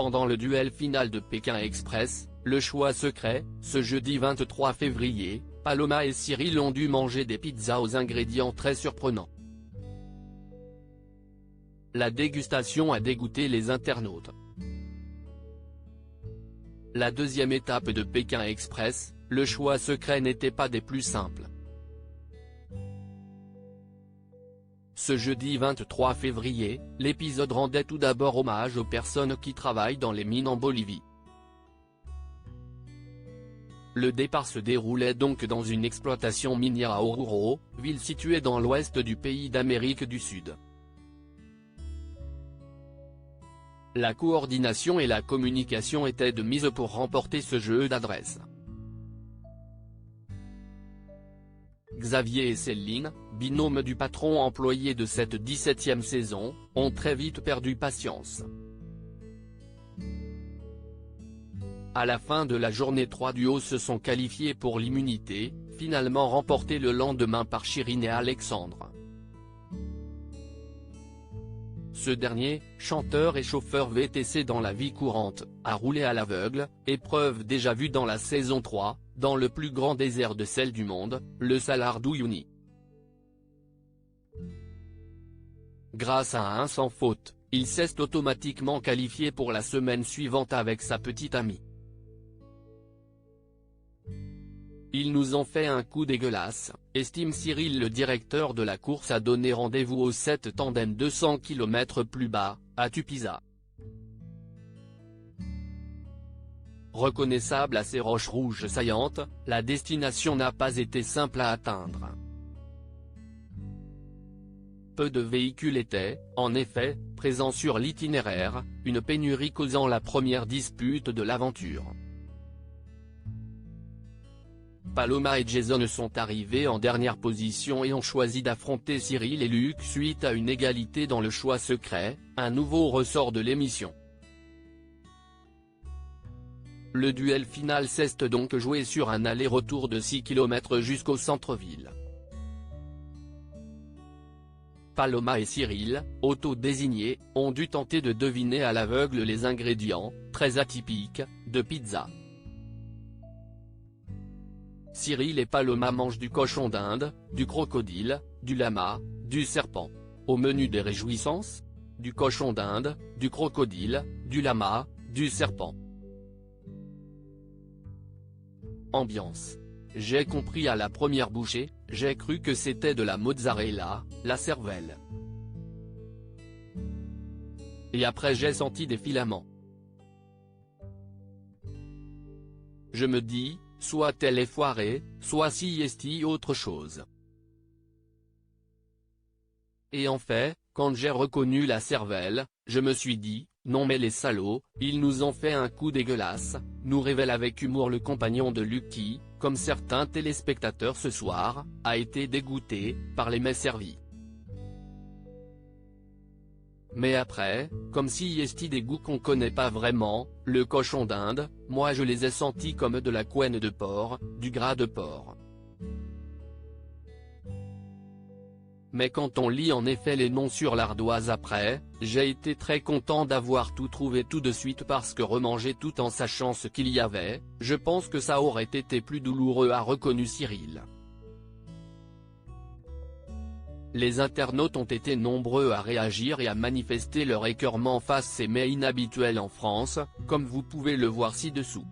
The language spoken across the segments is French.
pendant le duel final de Pékin Express, le choix secret, ce jeudi 23 février, Paloma et Cyril ont dû manger des pizzas aux ingrédients très surprenants. La dégustation a dégoûté les internautes. La deuxième étape de Pékin Express, le choix secret n'était pas des plus simples. Ce jeudi 23 février, l'épisode rendait tout d'abord hommage aux personnes qui travaillent dans les mines en Bolivie. Le départ se déroulait donc dans une exploitation minière à Oruro, ville située dans l'ouest du pays d'Amérique du Sud. La coordination et la communication étaient de mise pour remporter ce jeu d'adresse. Xavier et Céline, binôme du patron employé de cette 17e saison, ont très vite perdu patience. À la fin de la journée, 3 duos se sont qualifiés pour l'immunité, finalement remportée le lendemain par Chirine et Alexandre. Ce dernier, chanteur et chauffeur VTC dans la vie courante, a roulé à l'aveugle, épreuve déjà vue dans la saison 3, dans le plus grand désert de sel du monde, le Salar d'Uyuni. Grâce à un sans faute, il s'est automatiquement qualifié pour la semaine suivante avec sa petite amie. Ils nous ont fait un coup dégueulasse, estime Cyril. Le directeur de la course a donné rendez-vous au 7 tandem 200 km plus bas, à Tupiza. Reconnaissable à ses roches rouges saillantes, la destination n'a pas été simple à atteindre. Peu de véhicules étaient, en effet, présents sur l'itinéraire, une pénurie causant la première dispute de l'aventure. Paloma et Jason sont arrivés en dernière position et ont choisi d'affronter Cyril et Luc suite à une égalité dans le choix secret, un nouveau ressort de l'émission. Le duel final s'est donc joué sur un aller-retour de 6 km jusqu'au centre-ville. Paloma et Cyril, auto-désignés, ont dû tenter de deviner à l'aveugle les ingrédients, très atypiques, de pizza. Cyril et Paloma mangent du cochon d'Inde, du crocodile, du lama, du serpent. Au menu des réjouissances, du cochon d'Inde, du crocodile, du lama, du serpent. Ambiance. J'ai compris à la première bouchée, j'ai cru que c'était de la mozzarella, la cervelle. Et après j'ai senti des filaments. Je me dis, soit elle est foirée, soit si est autre chose. Et en fait, quand j'ai reconnu la cervelle, je me suis dit, non mais les salauds, ils nous ont fait un coup dégueulasse, nous révèle avec humour le compagnon de Luc qui, comme certains téléspectateurs ce soir, a été dégoûté par les mets servis. Mais après, comme si est des goûts qu'on connaît pas vraiment, le cochon d'Inde, moi je les ai sentis comme de la couenne de porc, du gras de porc. Mais quand on lit en effet les noms sur l'ardoise après, j'ai été très content d'avoir tout trouvé tout de suite parce que remanger tout en sachant ce qu'il y avait, je pense que ça aurait été plus douloureux, a reconnu Cyril. Les internautes ont été nombreux à réagir et à manifester leur écœurement face à ces mets inhabituels en France, comme vous pouvez le voir ci-dessous.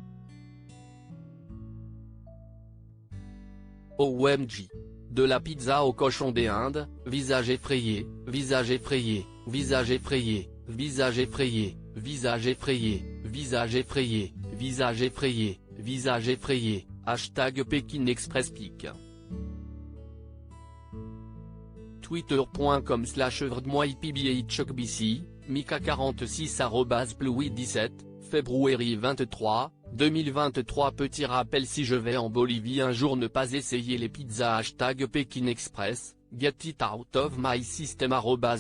OMG. De la pizza au cochon des Indes, visage effrayé, visage effrayé, visage effrayé, visage effrayé, visage effrayé, visage effrayé, visage effrayé, visage effrayé, hashtag Pékin Express Pic. Twitter.com/VrdmoiPBHBC, Mika46 @Ploui17, février 23, 2023. Petit rappel, si je vais en Bolivie un jour, ne pas essayer les pizzas hashtag Pékin Express, get it out of my system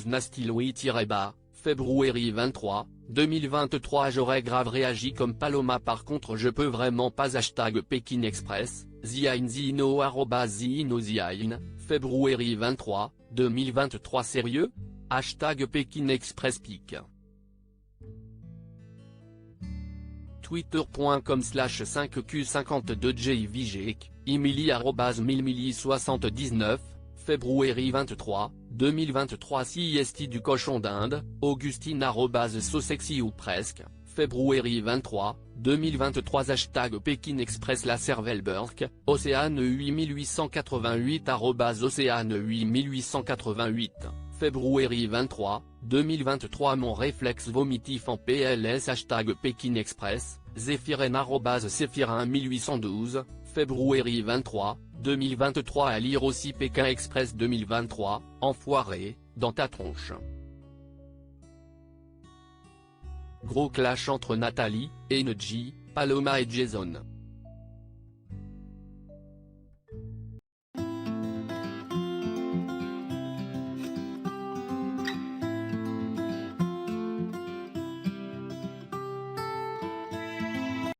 @nastylouis-bas, février 23, 2023. J'aurais grave réagi comme Paloma, par contre je peux vraiment pas hashtag Pékin Express, ziainzino @zinoziain, février 23, 2023. Sérieux? Hashtag Pékin Express Pic. Twitter.com/5Q52JVGEC, Emily @100079, février 23, 2023 CIST du cochon d'Inde, Augustine @SoSexy ou presque, février 23, 2023 Hashtag Pékin Express La Cervelle Burke, Océane 8888 @Océane 8888, février 23, 2023 Mon réflexe vomitif en PLS Hashtag Pékin Express, Zéphirin @Zéphirin 1812, février 23, 2023 à lire aussi Pékin Express 2023, enfoiré, dans ta tronche. Gros clash entre Nathalie, Engie, Paloma et Jason.